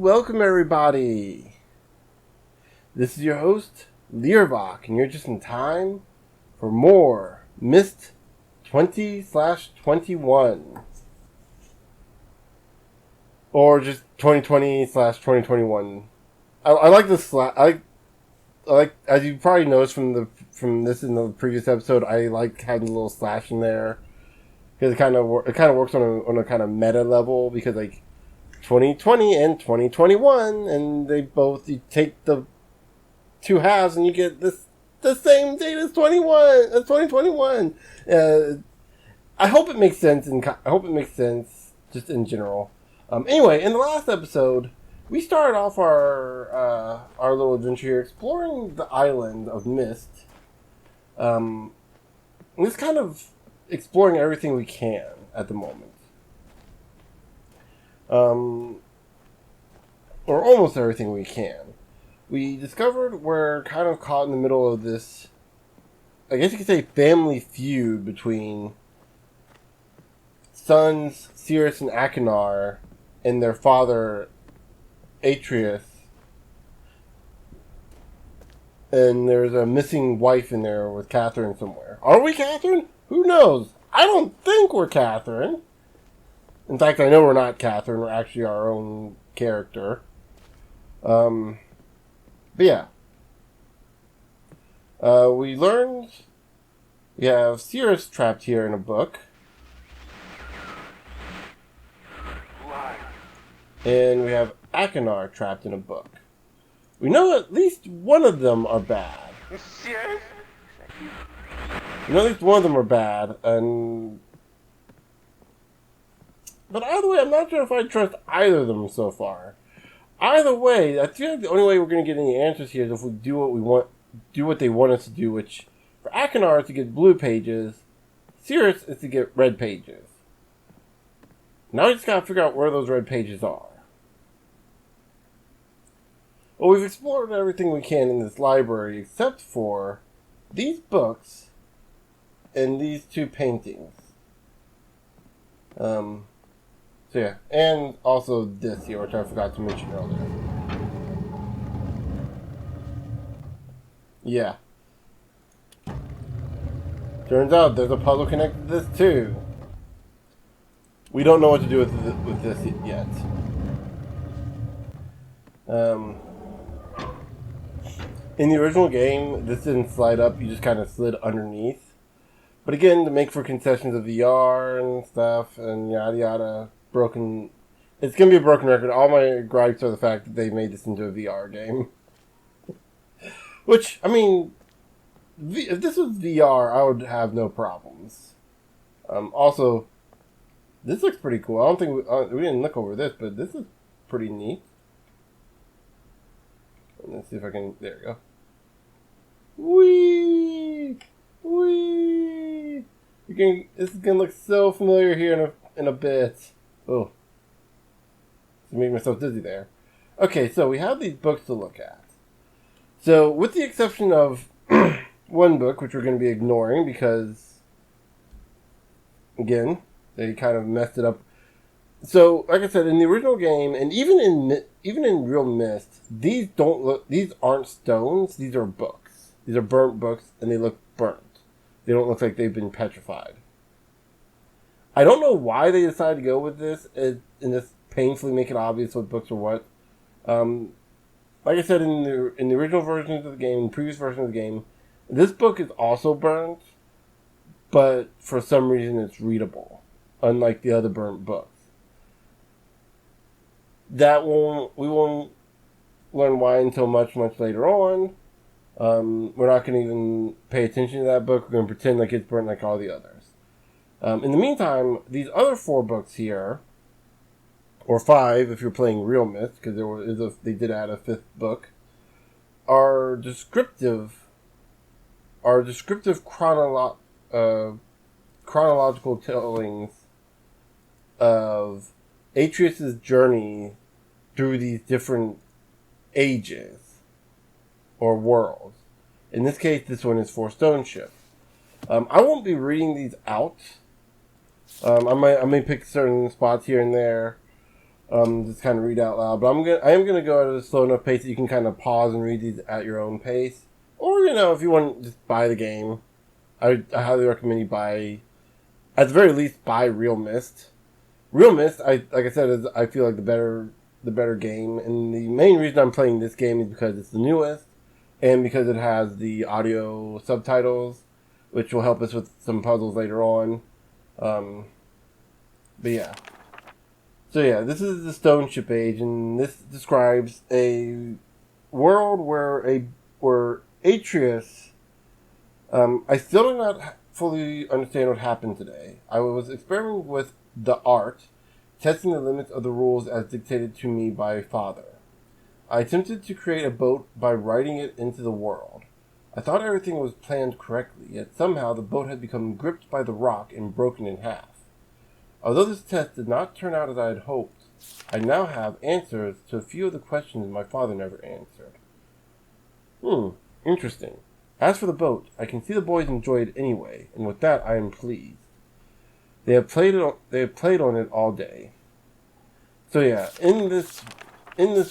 welcome everybody. This is your host, Learvok, and you're just in time for more Myst 20/21. Or just 2020/2021. I like this. I like, as you probably noticed from this in the previous episode, I like having a little slash in there because it kind of works on a kind of meta level, because like 2020 and 2021, and they both, you take the two halves and you get the same date as 2021. I hope it makes sense, just in general. Anyway, in the last episode, we started off our little adventure here exploring the island of Myst. Just kind of exploring everything we can at the moment. Or almost everything we can. We discovered we're kind of caught in the middle of this, I guess you could say, family feud between sons Cirrus and Akinar and their father Atreus. And there's a missing wife in there with Catherine somewhere. Are we Catherine? Who knows? I don't think we're Catherine. In fact, I know we're not Catherine. We're actually our own character. But yeah. We learned we have Cirrus trapped here in a book. And we have Akinar trapped in a book. We know at least one of them are bad. But either way, I'm not sure if I trust either of them so far. Either way, I feel like the only way we're going to get any answers here is if we do what they want us to do, which for Akinar is to get blue pages, Cirrus is to get red pages. Now we just got to figure out where those red pages are. Well, we've explored everything we can in this library except for these books and these two paintings. So yeah, and also this here, which I forgot to mention earlier. Yeah. Turns out there's a puzzle connected to this too. We don't know what to do with this yet. In the original game, this didn't slide up, you just kind of slid underneath. But again, to make for concessions of VR and stuff, and yada yada, it's going to be a broken record. All my gripes are the fact that they made this into a VR game. Which, I mean, if this was VR, I would have no problems. Also, this looks pretty cool. I don't think we didn't look over this, but this is pretty neat. Let's see if I can, there we go. Whee! Whee! This is going to look so familiar here in a bit. Oh. I made myself dizzy there. Okay, so we have these books to look at. So, with the exception of one book, which we're going to be ignoring because, again, they kind of messed it up. So, like I said, in the original game, and even in real Myst, these aren't stones, these are books. These are burnt books, and they look burnt. They don't look like they've been petrified. I don't know why they decided to go with this and just painfully make it obvious what books are what. Like I said, in the original versions of the game, previous versions of the game, this book is also burnt, but for some reason it's readable, unlike the other burnt books. We won't learn why until much later on. We're not going to even pay attention to that book. We're going to pretend like it's burnt like all the others. In the meantime, these other 4 books here, or 5 if you're playing real Myst, because they did add a 5th book, are descriptive chronological tellings of Atreus' journey through these different ages or worlds. In this case, this one is for Stoneship. I won't be reading these out. I may pick certain spots here and there. Just kind of read out loud. But I am gonna go at a slow enough pace that you can kind of pause and read these at your own pace. Or, if you want to just buy the game, I highly recommend you buy, at the very least, buy Real Myst. Real Myst, like I said, is I feel like the better game, and the main reason I'm playing this game is because it's the newest, and because it has the audio subtitles, which will help us with some puzzles later on. But yeah. So yeah, this is the Stoneship Age, and this describes a world where Atreus. I still do not fully understand what happened today. I was experimenting with the art, testing the limits of the rules as dictated to me by Father. I attempted to create a boat by writing it into the world. I thought everything was planned correctly, yet somehow the boat had become gripped by the rock and broken in half. Although this test did not turn out as I had hoped, I now have answers to a few of the questions my father never answered. Interesting. As for the boat, I can see the boys enjoy it anyway, and with that I am pleased. They have played on it all day. So yeah, in this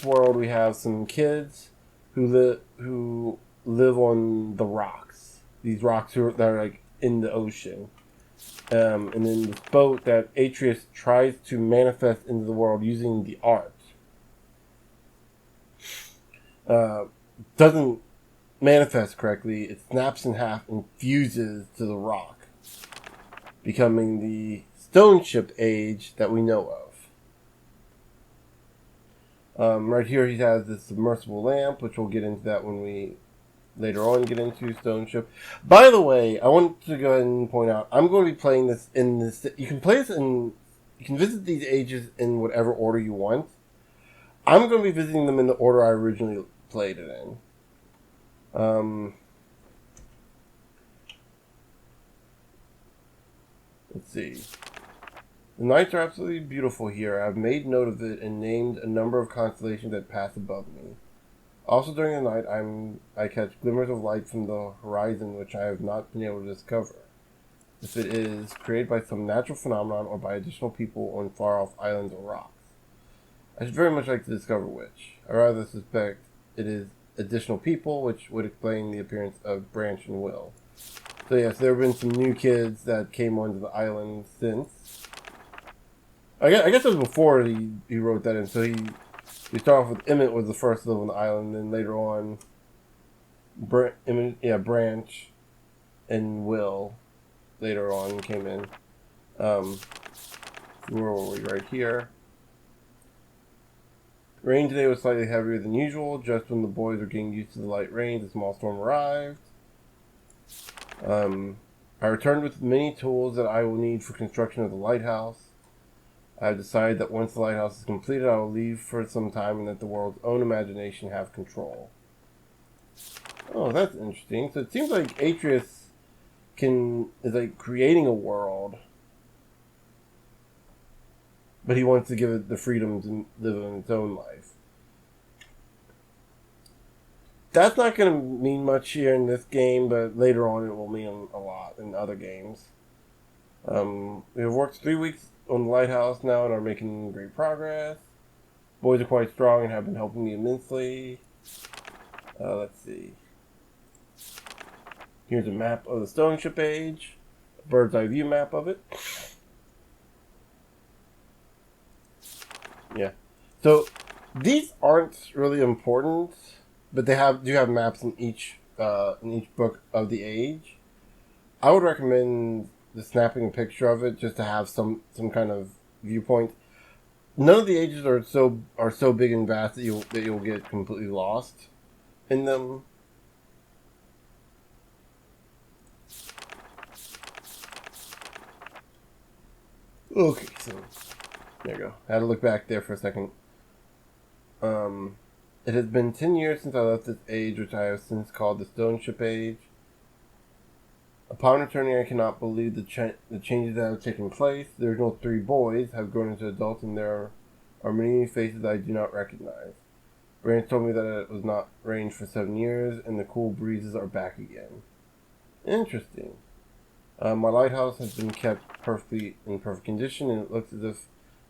world we have some kids who live on the rocks. These rocks that are like in the ocean. And then this boat that Atreus tries to manifest into the world using the art doesn't manifest correctly. It snaps in half and fuses to the rock, becoming the Stoneship Age that we know of. Right here he has this submersible lamp, which we'll get into that when we later on get into Stoneship. By the way, I want to go ahead and point out, I'm going to be playing this in this. You can play this in. You can visit these ages in whatever order you want. I'm going to be visiting them in the order I originally played it in. Let's see. The nights are absolutely beautiful here. I've made note of it and named a number of constellations that pass above me. Also during the night, I catch glimmers of light from the horizon which I have not been able to discover, if it is created by some natural phenomenon or by additional people on far-off islands or rocks. I should very much like to discover which. I rather suspect it is additional people, which would explain the appearance of Branch and Will. So yes, there have been some new kids that came onto the island since. I guess it was before he wrote that in, so we start off with Emmett was the first to live on the island, and then later on, Branch and Will later on came in. Where were we? Right here. Rain today was slightly heavier than usual. Just when the boys were getting used to the light rain, a small storm arrived. I returned with many tools that I will need for construction of the lighthouse. I have decided that once the lighthouse is completed, I will leave for some time and let the world's own imagination have control. Oh, that's interesting. So it seems like Atreus is like creating a world, but he wants to give it the freedom to live in its own life. That's not going to mean much here in this game, but later on it will mean a lot in other games. We have worked 3 weeks on the lighthouse now and are making great progress. Boys are quite strong and have been helping me immensely. Let's see. Here's a map of the Stoneship Age. A bird's eye view map of it. Yeah. So, these aren't really important, but they do have maps in each book of the age. I would recommend just snapping a picture of it just to have some kind of viewpoint. None of the ages are so big and vast that you'll get completely lost in them. Okay, so there you go. I had to look back there for a second. It has been 10 years since I left this age, which I have since called the Stoneship Age. Upon returning, I cannot believe the changes that have taken place. The original 3 boys have grown into adults, and there are many faces I do not recognize. Branch told me that it was not rained for 7 years, and the cool breezes are back again. Interesting. My lighthouse has been kept in perfect condition, and it looks as if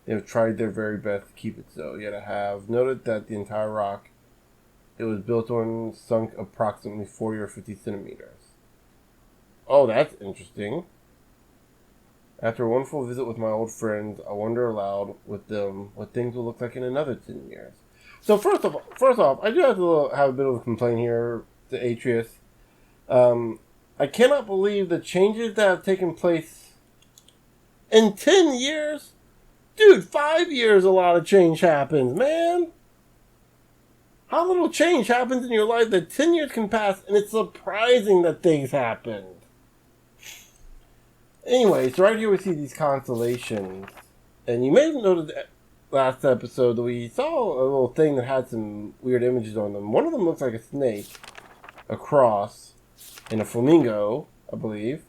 They have tried their very best to keep it so, yet I have noted that the entire rock it was built on sunk approximately 40 or 50 centimeters. Oh, that's interesting. After a wonderful visit with my old friends, I wonder aloud with them what things will look like in another 10 years. So first off, I do have to have a bit of a complaint here to Atreus. I cannot believe the changes that have taken place in 10 years. Dude, 5 years a lot of change happens, man. How little change happens in your life that 10 years can pass, and it's surprising that things happened. Anyway, so right here we see these constellations. And you may have noticed last episode that we saw a little thing that had some weird images on them. One of them looks like a snake, a cross, and a flamingo, I believe.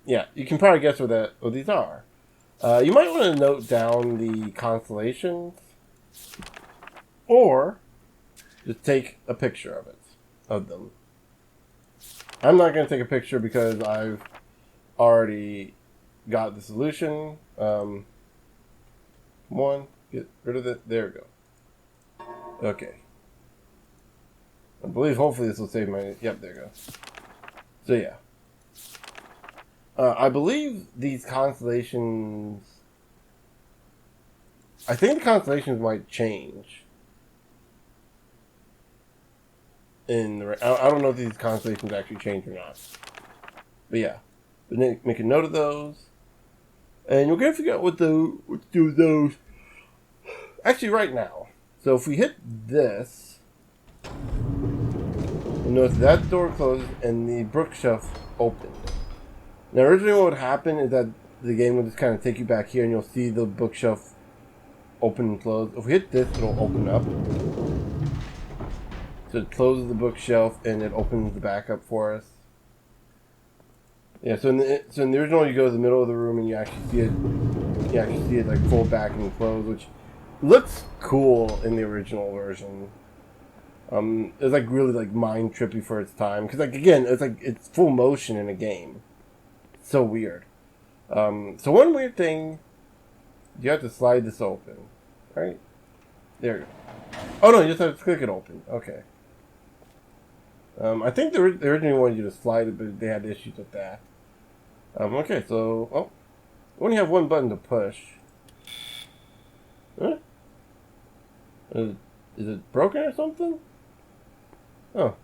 Yeah, you can probably guess what these are. You might want to note down the constellations, or just take a picture of them. I'm not going to take a picture because I've already got the solution. Come on, get rid of it. There we go. Okay. I believe hopefully this will save my... Yep, there you go. So yeah. I believe these constellations... I think the constellations might change. I don't know if these constellations actually change or not. But yeah. But make a note of those. And you're going to figure out what to do with those. Actually, right now. So if we hit this, you'll notice that door closes and the bookshelf opens. Now, originally what would happen is that the game will just kind of take you back here and you'll see the bookshelf open and close. If we hit this, it'll open up. So it closes the bookshelf and it opens the back up for us. Yeah, so in the original, you go to the middle of the room and you actually see it. You actually see it like fold back and close, which looks cool in the original version. It's like really like mind trippy for its time because like again, it's full motion in a game. It's so weird. So one weird thing, you have to slide this open, right? There you go. Oh no, you just have to click it open. Okay. I think they originally wanted you to slide it, but they had issues with that. Okay, so we only have one button to push. Huh? Is it broken or something? Oh.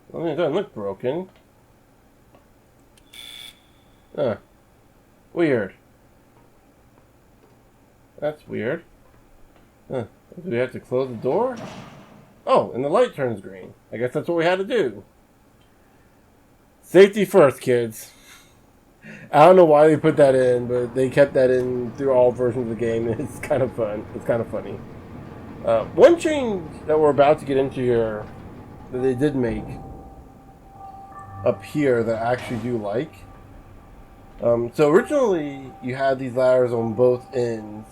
Well, it doesn't look broken. Huh. Weird. That's weird. Huh. Do we have to close the door? Oh, and the light turns green. I guess that's what we had to do. Safety first, kids. I don't know why they put that in, but they kept that in through all versions of the game. It's kind of fun. It's kind of funny. One change that we're about to get into here that they did make up here that I actually do like. So originally you had these ladders on both ends.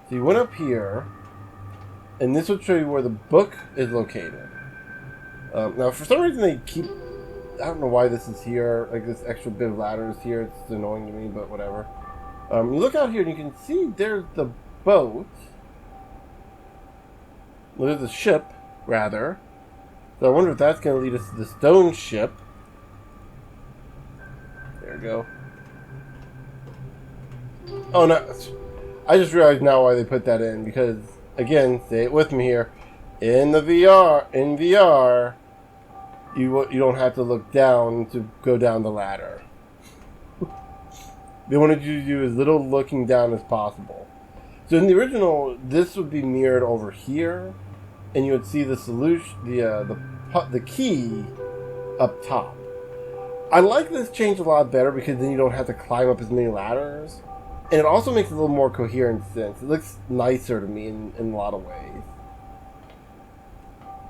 So you went up here, and this would show you where the book is located. Now, for some reason they keep... I don't know why this is here. Like, this extra bit of ladder is here. It's annoying to me, but whatever. You look out here, and you can see there's the boat. Well, there's the ship, rather. So I wonder if that's going to lead us to the Stoneship. There we go. Oh, no. I just realized now why they put that in, because... Again, say it with me here. In VR, you don't have to look down to go down the ladder. They wanted you to do as little looking down as possible. So in the original, this would be mirrored over here, and you would see the solution, the key up top. I like this change a lot better because then you don't have to climb up as many ladders. And it also makes a little more coherent sense. It looks nicer to me in a lot of ways.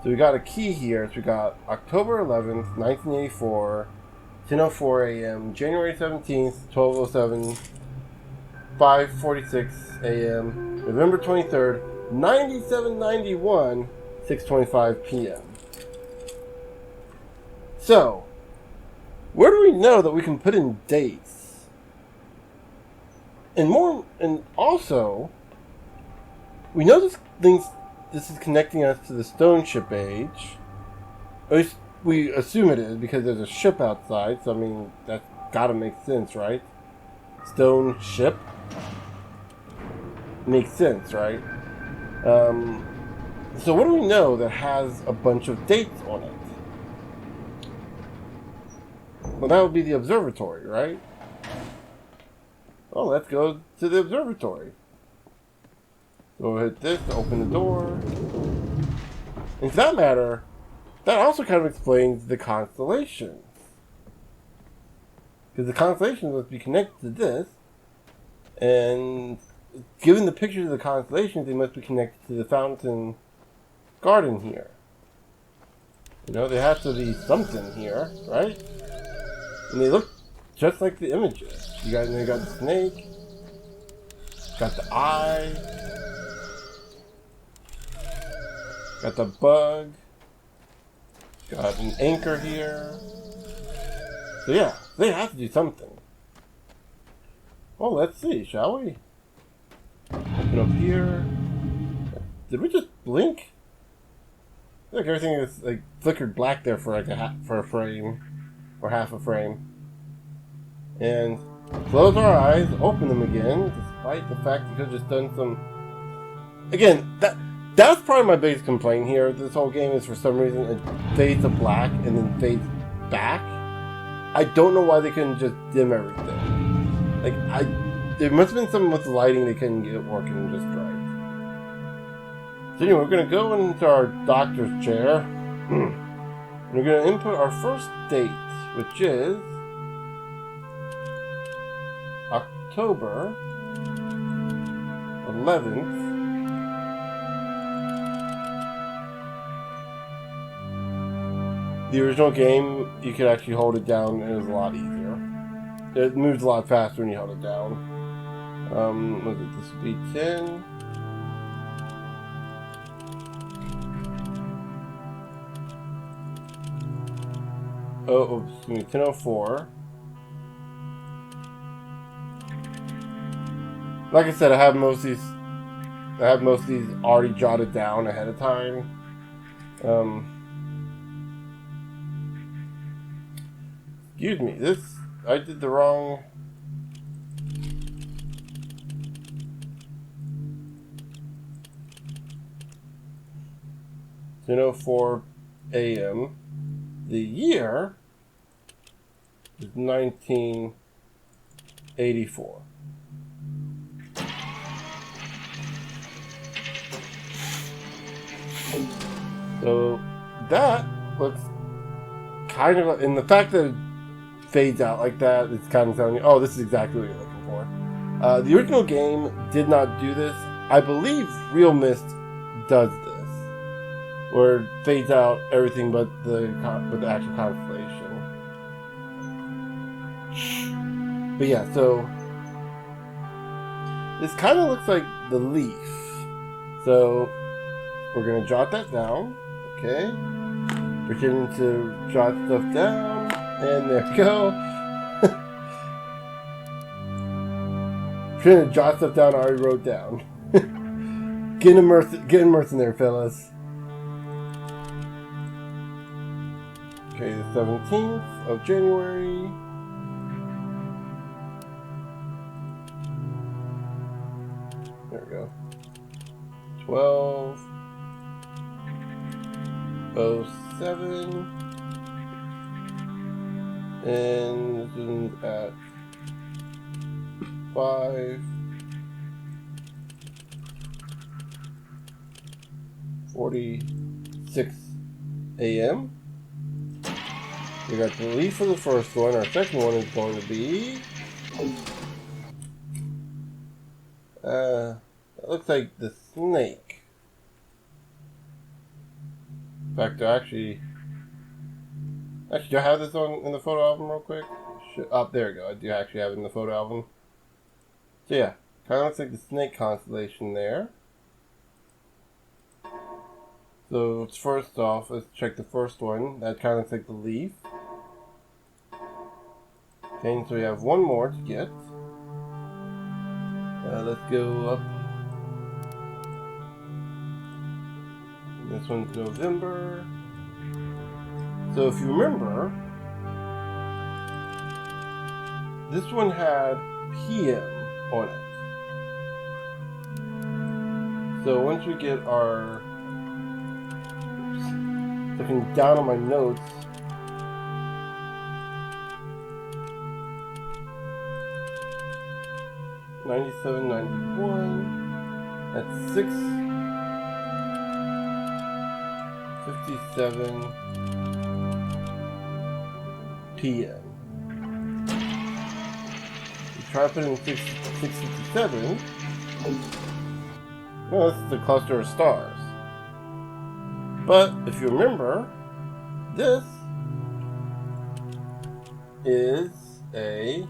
So we got a key here. So we got October 11th, 1984, 10:04 a.m., January 17th, 12:07, 5:46 a.m., November 23rd, 9791, 6:25 p.m. So, where do we know that we can put in dates? And also, we know this is connecting us to the Stoneship age. At least we assume it is because there's a ship outside. So I mean, that's gotta make sense, right? Stoneship makes sense, right? So what do we know that has a bunch of dates on it? Well, that would be the observatory, right? Oh, let's go to the observatory. So we'll hit this to open the door. And for that matter, that also kind of explains the constellations. Because the constellations must be connected to this. And given the pictures of the constellations, they must be connected to the fountain garden here. You know, there has to be something here, right? And they look just like the images. You got the snake, got the eye, got the bug, got an anchor here. So yeah, they have to do something. Well, let's see, shall we? Open up here. Did we just blink? I feel like everything is like flickered black there for like a frame or half a frame. And close our eyes, open them again, despite the fact you could have just done some. Again, that's probably my biggest complaint here. This whole game is for some reason it fades to black and then fades back. I don't know why they couldn't just dim everything. Like there must have been something with the lighting they couldn't get working just right. So anyway, we're gonna go into our doctor's chair. And we're gonna input our first date, which is October 11th. The original game, you could actually hold it down and it was a lot easier. It moves a lot faster when you held it down. Was it this would be 10? Oh, excuse me, 10:04. Like I said, I have most of these already jotted down ahead of time. Excuse me, I did the wrong. You know, 4 a.m. The year is 1984. So that looks kind of, and the fact that it fades out like that, it's kind of telling you, oh, this is exactly what you're looking for. The original game did not do this. I believe Real Myst does this, where it fades out everything but the actual constellation. But yeah, so this kind of looks like the leaf. So we're gonna jot that down. Okay, pretending to jot stuff down, and there we go. Pretending to jot stuff down I already wrote down. Get immersed in there, fellas. Okay, the 17th of January. There we go. 12:07, and this is at 5:46 a.m. We got the leaf for the first one. Our second one is going to be it looks like the snake. In fact, do I have this on in the photo album real quick? There we go. I do actually have it in the photo album. So yeah, kind of looks like the snake constellation there. So first off, let's check the first one. That kind of looks like the leaf. Okay, so we have one more to get. Let's go up. This one's November. So if you remember, this one had PM on it. So once we get our... looking down on my notes, '97, '91. That's 6:57 p.m. You try to put in 6:57. Well, this is a cluster of stars. But if you remember, this is a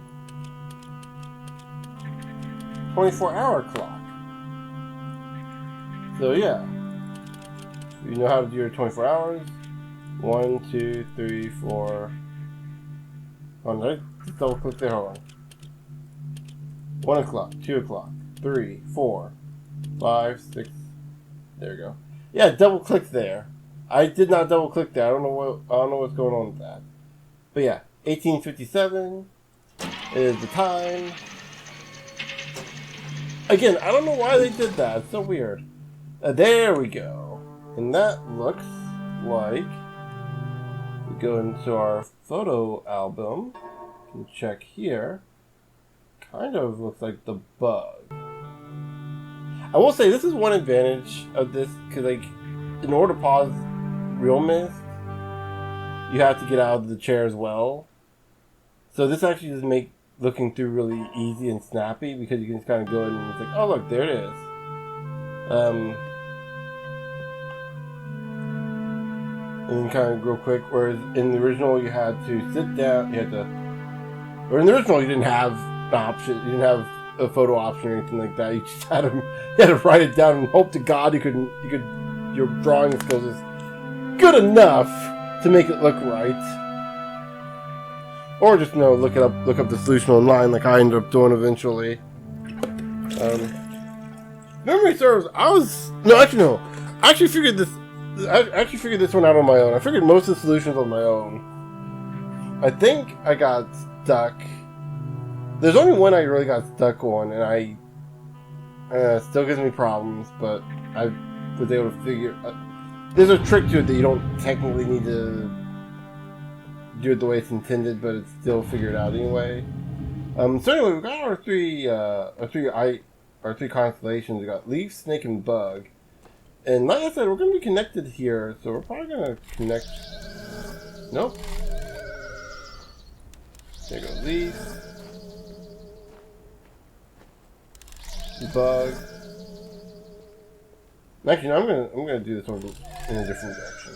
24-hour clock. So yeah, you know how to do your 24 hours. 1, 2, 3, 4. Oh no, just double click there. Hold on. 1 o'clock, 2 o'clock, 3, 4, 5, 6. There we go. Yeah, double click there. I did not double click there. I don't know what's going on with that. But yeah, 1857 is the time. Again, I don't know why they did that. It's so weird. There we go. And that looks like... we go into our photo album. You can check here. Kind of looks like the bug. I will say, this is one advantage of this, because, like, in order to pause real Myst, you have to get out of the chair as well. So this actually does make looking through really easy and snappy, because you can just kind of go in and it's like, oh look, there it is. And then kind of real quick, whereas in the original you had to sit down, or in the original you didn't have an option, you didn't have a photo option or anything like that. You just had to write it down and hope to God your drawing skills is good enough to make it look right. Or just, look up the solution online like I ended up doing eventually. Memory serves, I actually figured this one out on my own. I figured most of the solutions on my own. I think I got stuck. There's only one I really got stuck on, and I still gives me problems, but I was able to figure... there's a trick to it that you don't technically need to do it the way it's intended, but it's still figured out anyway. So anyway, we've got our three constellations. We got Leaf, Snake, and Bug. And like I said, we're going to be connected here, so we're probably going to connect... Nope. There you go, Leaf. Bug. Actually, no, I'm gonna do this one in a different direction.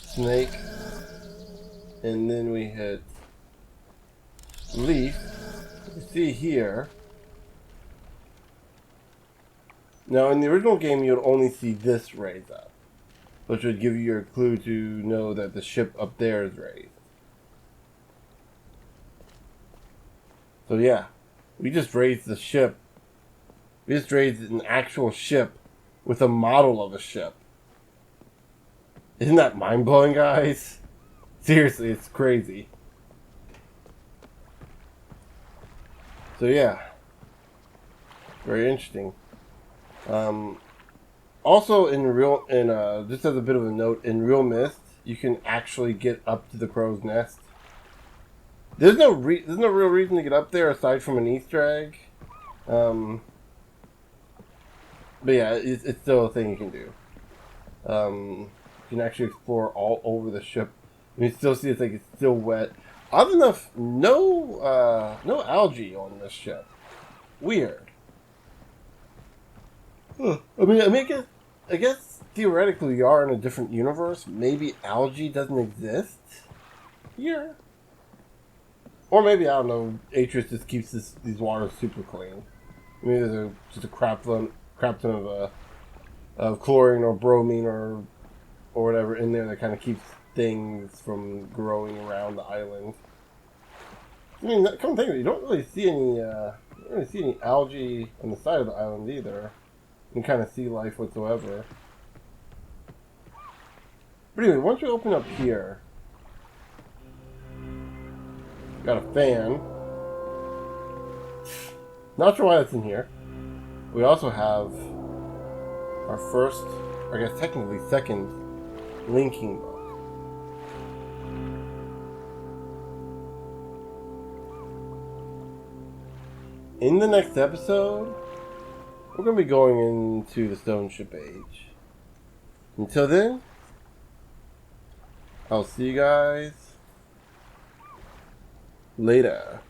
Snake, and then we hit Leaf. You see here. Now, in the original game, you'd only see this raise up, which would give you your clue to know that the ship up there is raised. So yeah, we just raised the ship. We just raised an actual ship with a model of a ship. Isn't that mind-blowing, guys? Seriously, it's crazy. So yeah, very interesting. Also, just as a bit of a note, in real Myst, you can actually get up to the crow's nest. There's no real reason to get up there aside from an Easter egg. But yeah, it's still a thing you can do. You can actually explore all over the ship. You can still see it's still wet. Oddly enough, no algae on this ship. Weird. Huh. I guess theoretically you are in a different universe. Maybe algae doesn't exist here. Or maybe, I don't know, Atreus just keeps these waters super clean. Maybe there's just a crap ton of chlorine or bromine or whatever in there that kind of keeps things from growing around the island. I mean, come to think of it, you don't really see any algae on the side of the island either. Any kind of sea life whatsoever. But anyway, once you open up here, got a fan. Not sure why that's in here. We also have our first, I guess technically second, linking book. In the next episode, we're going to be going into the Stoneship Age. Until then, I'll see you guys later.